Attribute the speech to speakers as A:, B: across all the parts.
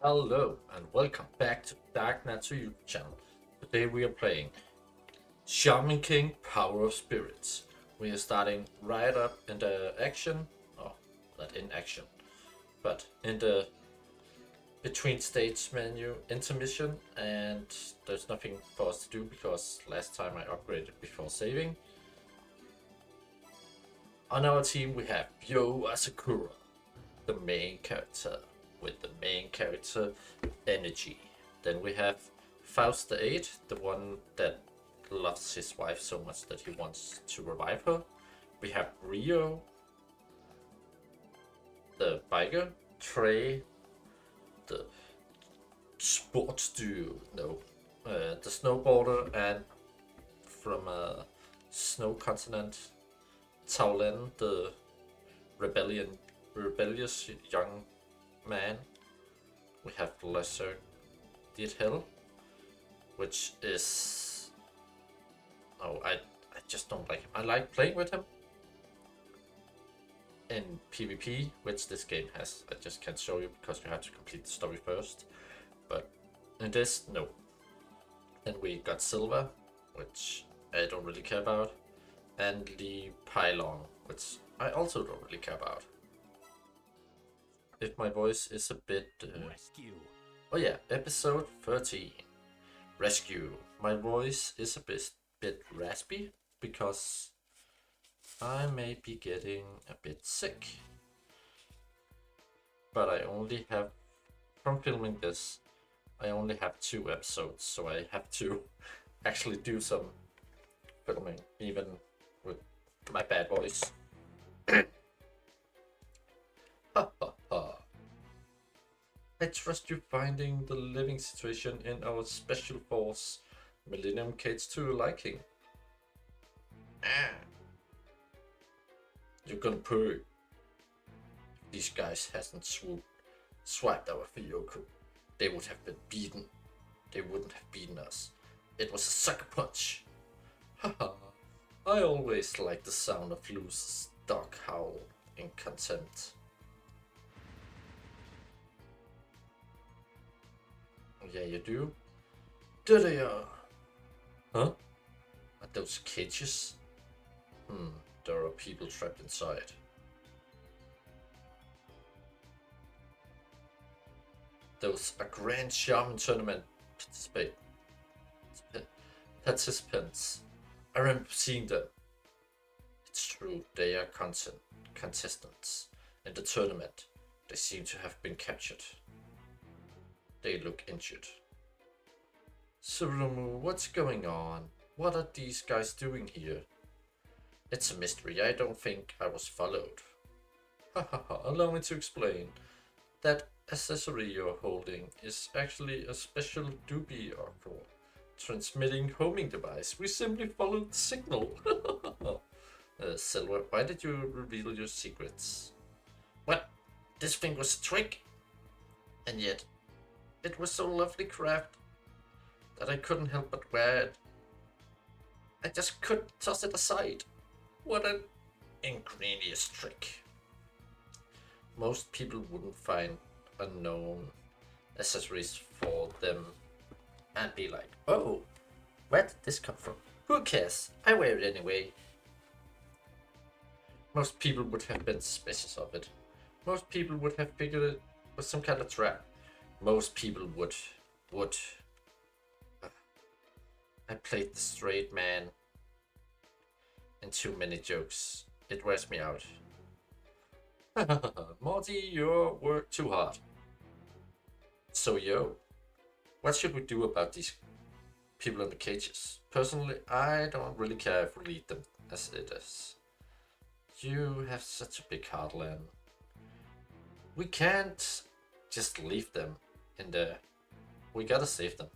A: Hello and welcome back to Dark Natsu YouTube channel. Today we are playing Shaman King Power of Spirits. We are starting right up in the action, oh, not in action, but in the between stage menu intermission, and there's nothing for us to do because last time I upgraded before saving. On our team we have Yo Asakura, the main character with the main character energy. Then we have Faust the 8, the one that loves his wife so much that he wants to revive her. We have Rio, the biker, Trey, the sports duo, no, the snowboarder, and from a snow continent, Taulen, the rebellious young man. We have Lesser Did Hell, which is I just don't like him. I like playing with him in PvP, which this game has. I just can't show you because you have to complete the story first. But in this, no. Then we got Silva, which I don't really care about, and Lee Pylon, which I also don't really care about. If my voice is a bit
B: Rescue.
A: oh yeah, episode 13. Rescue. My voice is a bit raspy because I may be getting a bit sick. But I only have, from filming this, I only have 2 episodes, so I have to actually do some filming, even with my bad voice. Ha ha ha. I trust you finding the living situation in our special force Millennium Cage to your liking. Ah. You're gonna purr. If these guys hasn't swiped our Fuyoko, they would have been beaten. They wouldn't have beaten us. It was a sucker punch. Haha. I always like the sound of Luce's dog howl in contempt. Yeah, you do? There they are. Huh? Are those cages? There are people trapped inside. Those are Grand Shaman Tournament participants. I remember seeing them. It's true, they are contestants in the tournament. They seem to have been captured. They look injured. Surumu, what's going on? What are these guys doing here? It's a mystery. I don't think I was followed. Hahaha, allow me to explain. That accessory you're holding is actually a special doobie oracle transmitting homing device. We simply followed the signal. Silver, why did you reveal your secrets? What? This thing was a trick? And yet, it was so lovely crafted that I couldn't help but wear it. I just couldn't toss it aside. What an ingenious trick. Most people wouldn't find unknown accessories for them and be like, oh, where did this come from? Who cares? I wear it anyway. Most people would have been suspicious of it. Most people would have figured it was some kind of trap. Most people would. I played the straight man in too many jokes. It wears me out. Morty, you work too hard. So yo, what should we do about these people in the cages? Personally, I don't really care if we lead them as it is. You have such a big heart, Len. We can't just leave them in there. We gotta save them.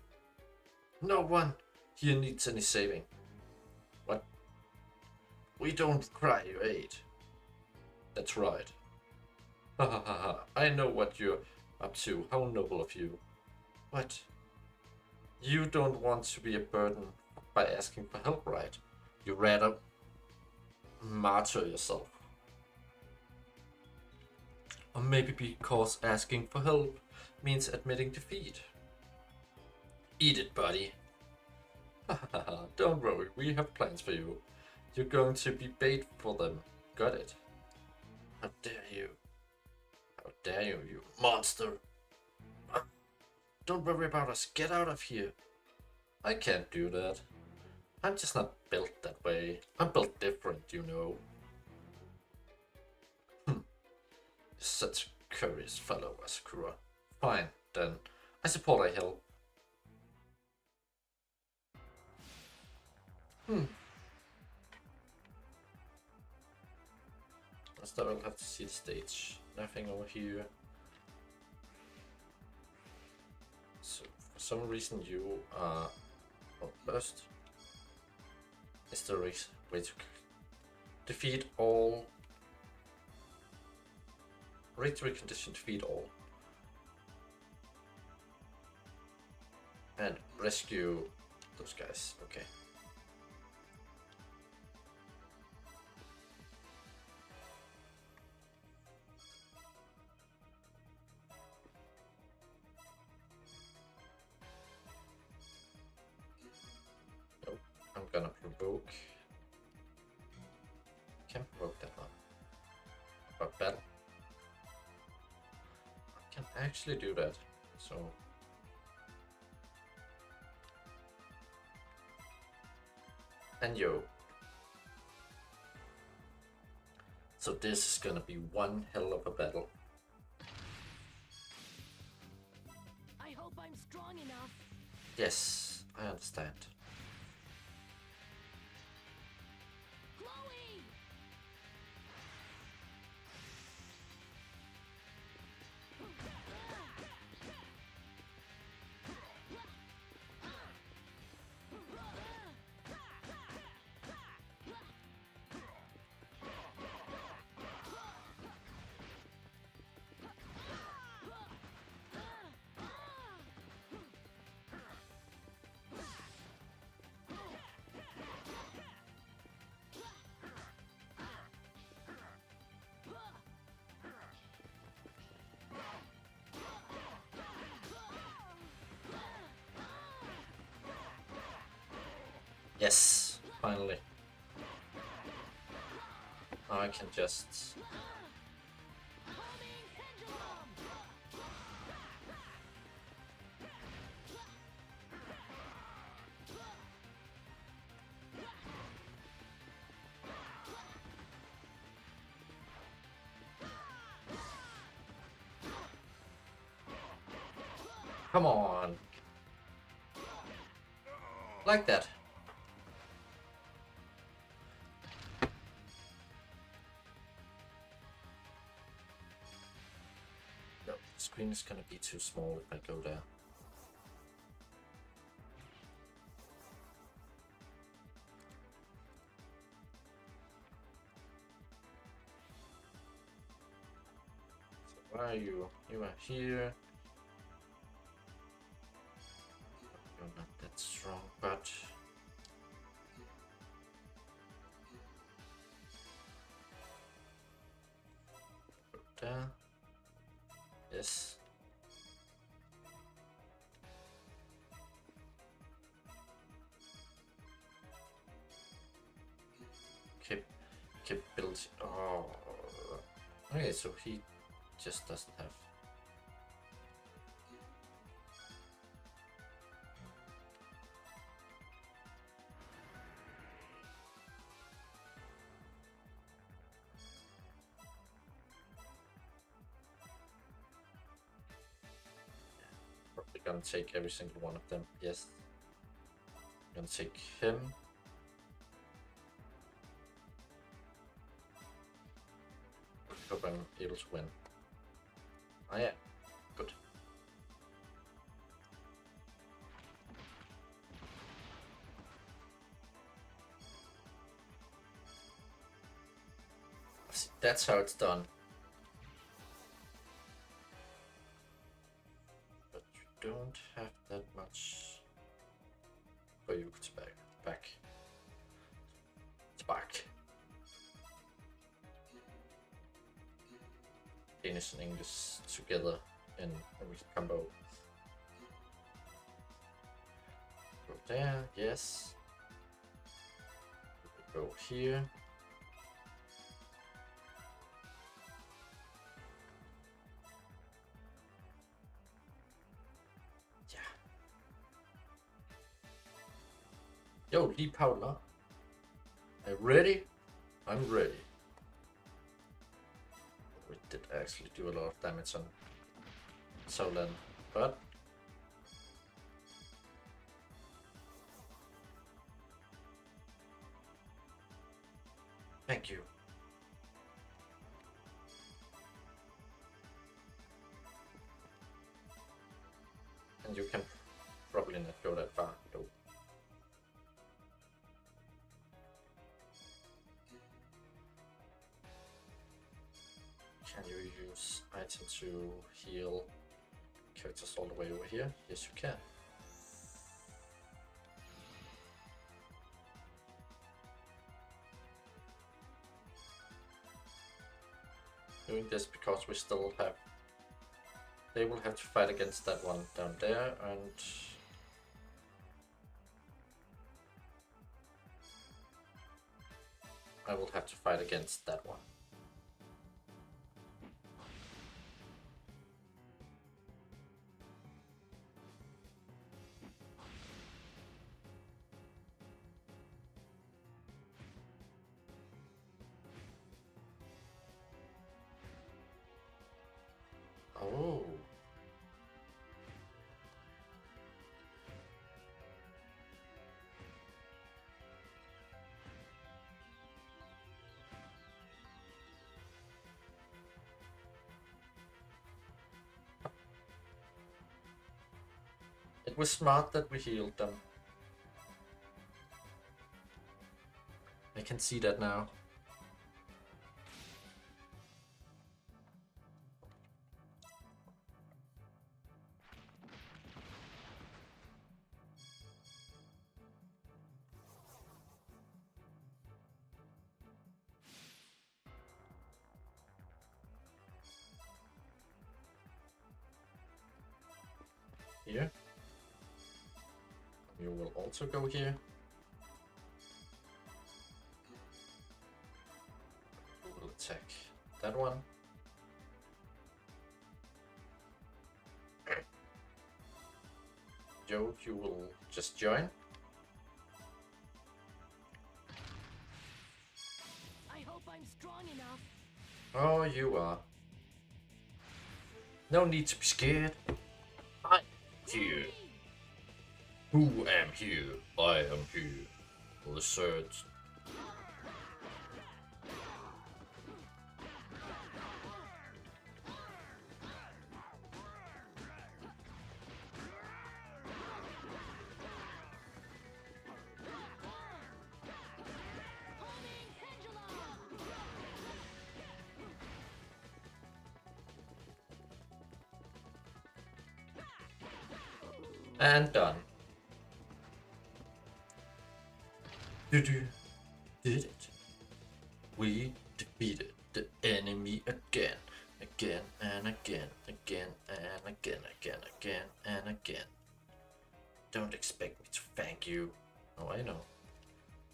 A: No one here needs any saving. What? We don't require your aid. That's right. Ha ha ha ha. I know what you're up to. How noble of you. What? You don't want to be a burden by asking for help, right? You rather martyr yourself. Or maybe because asking for help means admitting defeat. Eat it, buddy. Don't worry, we have plans for you. You're going to be bait for them. Got it? How dare you? How dare you, you monster! Don't worry about us. Get out of here. I can't do that. I'm just not built that way. I'm built different, you know. Such a curious fellow, Asakura. Fine, then. I support I help. First I will have to see the stage. Nothing over here. So, for some reason you are... Oh, first. Is there a way to defeat all... Victory condition, defeat all. And rescue those guys, okay. Nope, I'm gonna provoke. Can't provoke that one. But battle. I can actually do that, so... And yo. So this is gonna be one hell of a battle.
B: I hope I'm strong enough.
A: Yes, I understand.
B: Chloe!
A: Yes, finally. Now I can just... Come on. Like that. No, the screen is gonna be too small if I go there. So where are you? You are here. You're not that strong, but... Go there. Yes. Capability. Oh. Okay, so he just doesn't have. Probably gonna take every single one of them. Yes. Gonna take him. Hope I'm able to win. I am. Good. See, that's how it's done. But you don't have that much. Oh, you could back. It's back. Danish and English together in when we combo. Go there, yes. Go here. Yeah. Yo, Lee Paula. Are you ready? I'm ready. We did actually do a lot of damage on Solan, but thank you. And you can probably not go that far, though. Can you use item to heal characters all the way over here? Yes, you can. Doing this because we still have... They will have to fight against that one down there, and... I will have to fight against that one. Oh. It was smart that we healed them. I can see that now. Here. You will also go here. We will attack that one. Joe, you will just join.
B: I hope I'm strong enough.
A: Oh, you are. No need to be scared. I'm here. Who am here? I am here. Lizards. And done. Did it? We defeated the enemy again, again and again, again and again, again and again. Don't expect me to thank you. Oh, I know.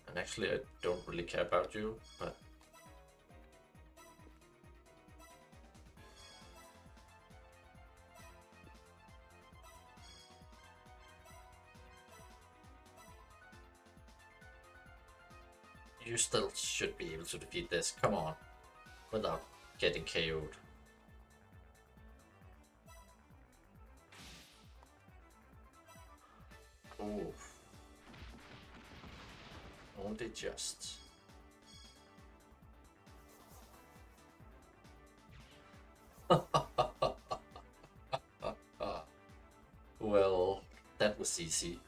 A: And actually, I don't really care about you, but you still should be able to defeat this. Come on. Without getting KO'd. Oof. Only just. Well, that was easy.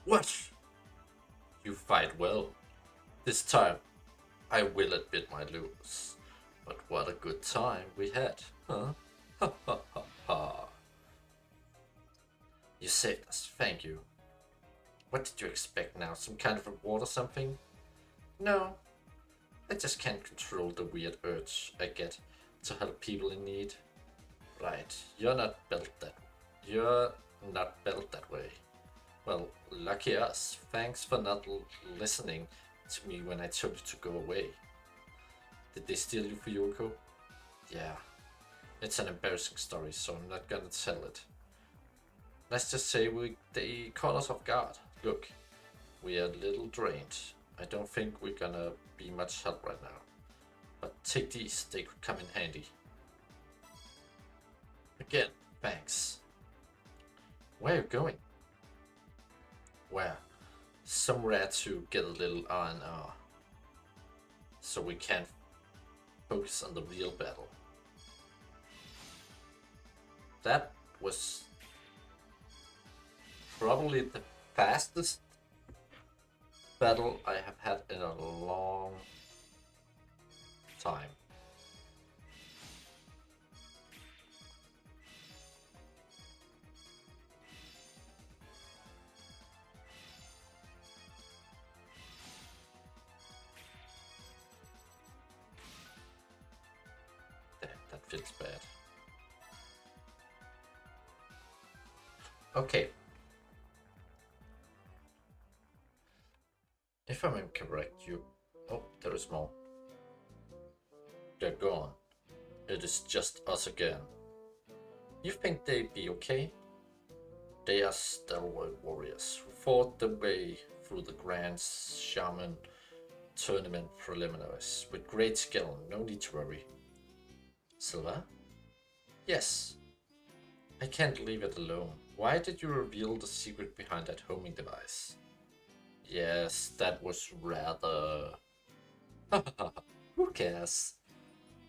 A: What? You fight well. This time, I will admit my lose. But what a good time we had, huh? Ha ha ha ha. You saved us, thank you. What did you expect now? Some kind of reward or something? No. I just can't control the weird urge I get to help people in need. Right, you're not built that. You're not built that way. Well, lucky us. Thanks for not listening to me when I told you to go away. Did they steal you for Yoko? Yeah. It's an embarrassing story, so I'm not gonna tell it. Let's just say they caught us off guard. Look, we are a little drained. I don't think we're gonna be much help right now. But take these, they could come in handy. Again, thanks. Where are you going? Where? Somewhere to get a little R&R. So we can focus on the real battle. That was probably the fastest battle I have had in a long time. Damn, that feels bad. Okay. If I'm incorrect, you... Oh, there is more. They're gone. It is just us again. You think they'd be okay? They are stalwart warriors who fought their way through the Grand Shaman tournament preliminaries with great skill, no need to worry. Silva? Yes. I can't leave it alone. Why did you reveal the secret behind that homing device? Yes, that was rather... Who cares?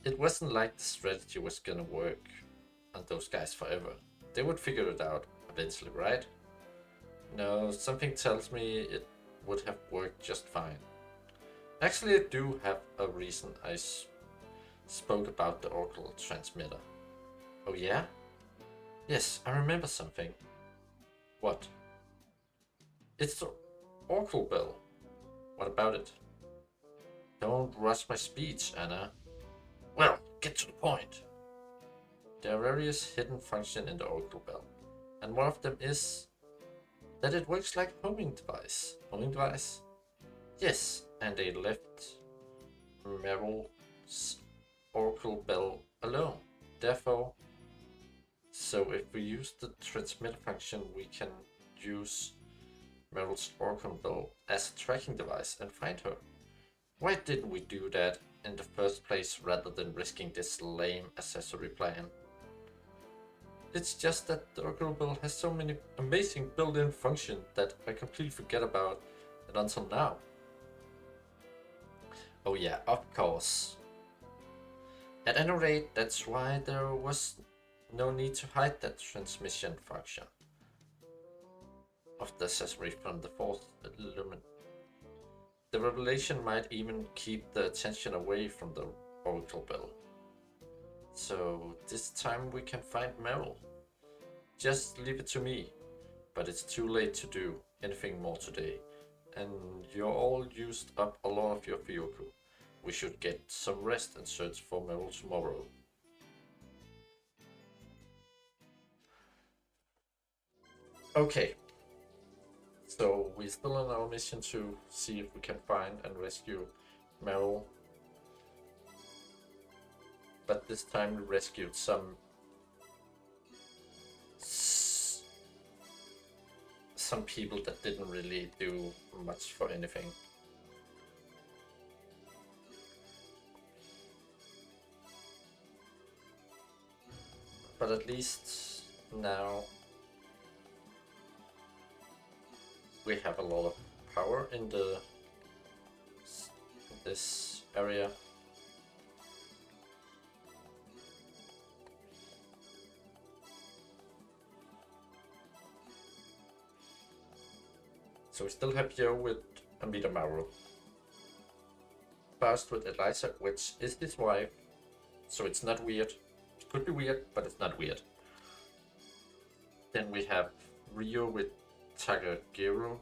A: It wasn't like the strategy was gonna work on those guys forever. They would figure it out eventually, right? No, something tells me it would have worked just fine. Actually, I do have a reason I spoke about the Oracle transmitter. Oh yeah? Yes, I remember something. What? It's the Oracle bell. What about it? Don't rush my speech, Anna. Well, get to the point. There are various hidden functions in the Oracle bell, and one of them is that it works like a homing device. Homing device? Yes, and they left Meryl's Oracle bell alone. Therefore, so if we use the transmitter function, we can use Meryl's Oracle bell as a tracking device and find her. Why didn't we do that in the first place rather than risking this lame accessory plan? It's just that the Oracle bell has so many amazing built-in functions that I completely forget about it until now. Oh yeah, of course. At any rate, that's why there was no need to hide that transmission function of the accessory from the fourth element. The revelation might even keep the attention away from the Oracle bell. So this time we can find Meryl. Just leave it to me, but it's too late to do anything more today. And you're all used up a lot of your Fyoku. We should get some rest and search for Meryl tomorrow. Okay. So we're still on our mission to see if we can find and rescue Meryl. But this time we rescued some people that didn't really do much for anything. But at least now we have a lot of power in this area. So we still have Yo with Amita Maru. First with Eliza, which is his wife, so it's not weird. It could be weird, but it's not weird. Then we have Rio with Togagaru,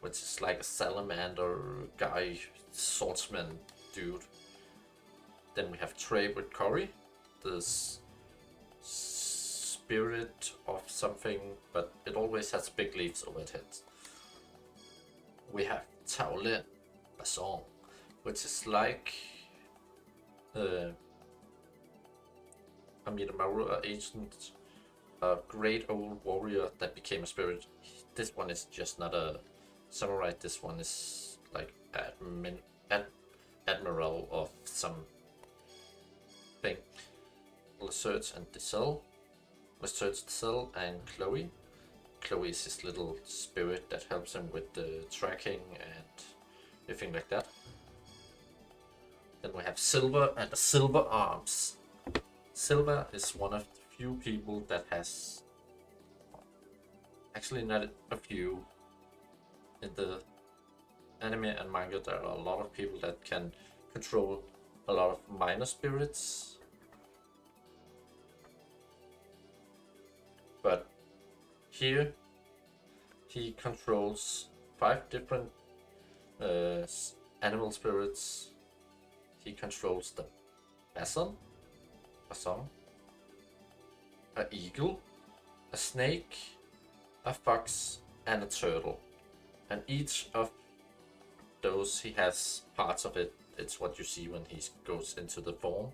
A: which is like a salamander guy, swordsman dude. Then we have Trey with Cory, this spirit of something, but it always has big leaves over its head. We have Taolin Basson, which is like a Miramura agent, a great old warrior that became a spirit. This one is just not a samurai, this one is like admiral of some thing. Search and Dissel. Let's search Dissel and Chloe. Chloe is his little spirit that helps him with the tracking and everything like that. Then we have Silver and the Silver Arms. Silver is one of the few people that has, actually not a few, in the anime and manga there are a lot of people that can control a lot of minor spirits. But here he controls 5 different animal spirits. He controls the Basson, a eagle, a snake, a fox, and a turtle. And each of those, he has parts of it. It's what you see when he goes into the form.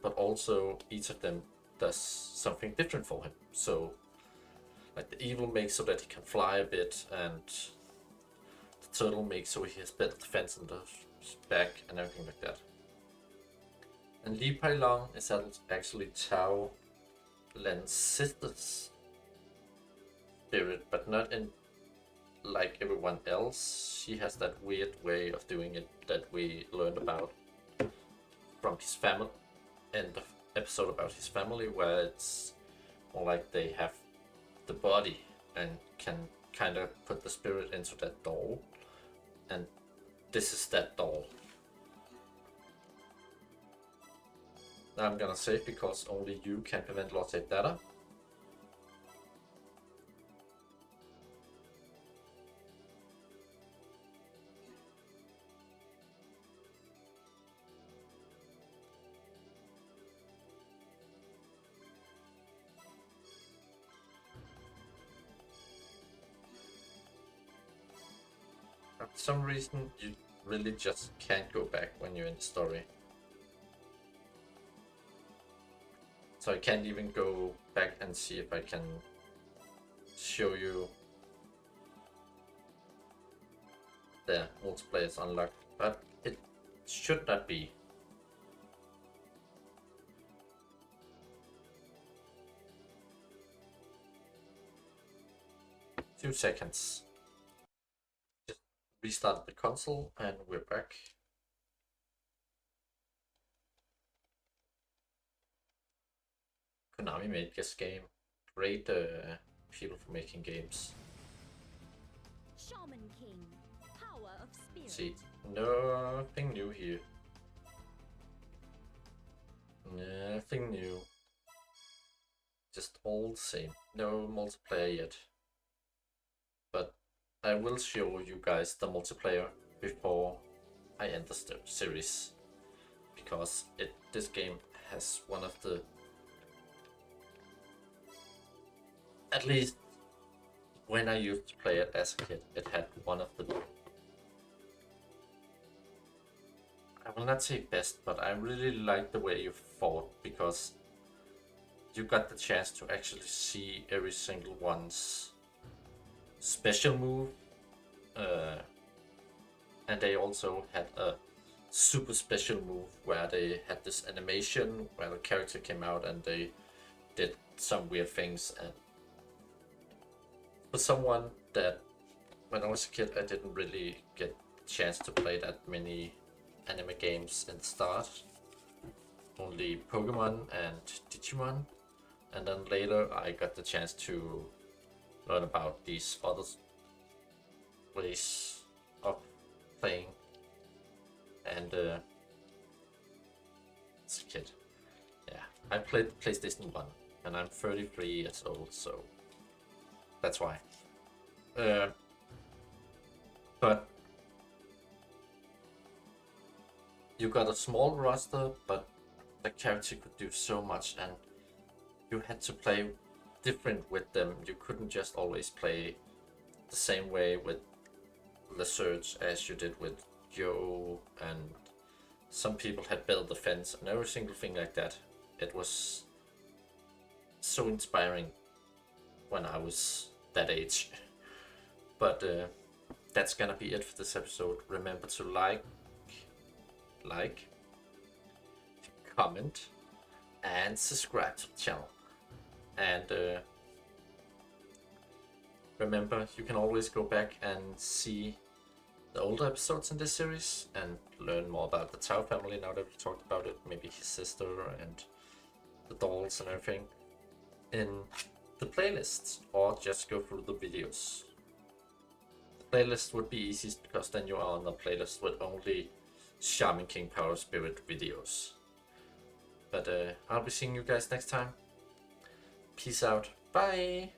A: But also each of them does something different for him. So like the eagle makes so that he can fly a bit, and the turtle makes so he has better defense in the back and everything like that. And Li Pailong is actually Tao Len's sister's spirit, but not in like everyone else. She has that weird way of doing it that we learned about from his family, and the episode about his family, where it's more like they have the body and can kind of put the spirit into that doll, and this is that doll. Now I'm gonna save because only you can prevent lost save data. For some reason you really just can't go back when you're in the story. So I can't even go back and see if I can show you the multiplayer is unlocked, but it should not be. Few seconds. Just restart the console and we're back. Konami made this game. Great people for making games.
B: Shaman King, power of spirit.
A: See, nothing new here. Nothing new. Just all the same. No multiplayer yet. But I will show you guys the multiplayer before I end the series. Because this game has one of the... At least when I used to play it as a kid, it had one of the... I will not say best, but I really like the way you fought, because you got the chance to actually see every single one's special move. And they also had a super special move where they had this animation where the character came out and they did some weird things. And for someone that, when I was a kid, I didn't really get the chance to play that many anime games in the start. Only Pokemon and Digimon. And then later I got the chance to learn about these other ways of playing. And as a kid, yeah, I played PlayStation 1 and I'm 33 years old, so that's why. But you got a small roster, but the character could do so much, and you had to play different with them. You couldn't just always play the same way with the Surge as you did with Joe, and some people had built the fence and every single thing like that. It was so inspiring when I was that age. But that's gonna be it for this episode. Remember to like, comment, and subscribe to the channel. And remember, you can always go back and see the older episodes in this series and learn more about the Tao family now that we talked about it. Maybe his sister and the dolls and everything in the playlists, or just go through the videos. The playlist would be easiest because then you are on the playlist with only Shaman King Power Spirit videos. But I'll be seeing you guys next time. Peace out. Bye.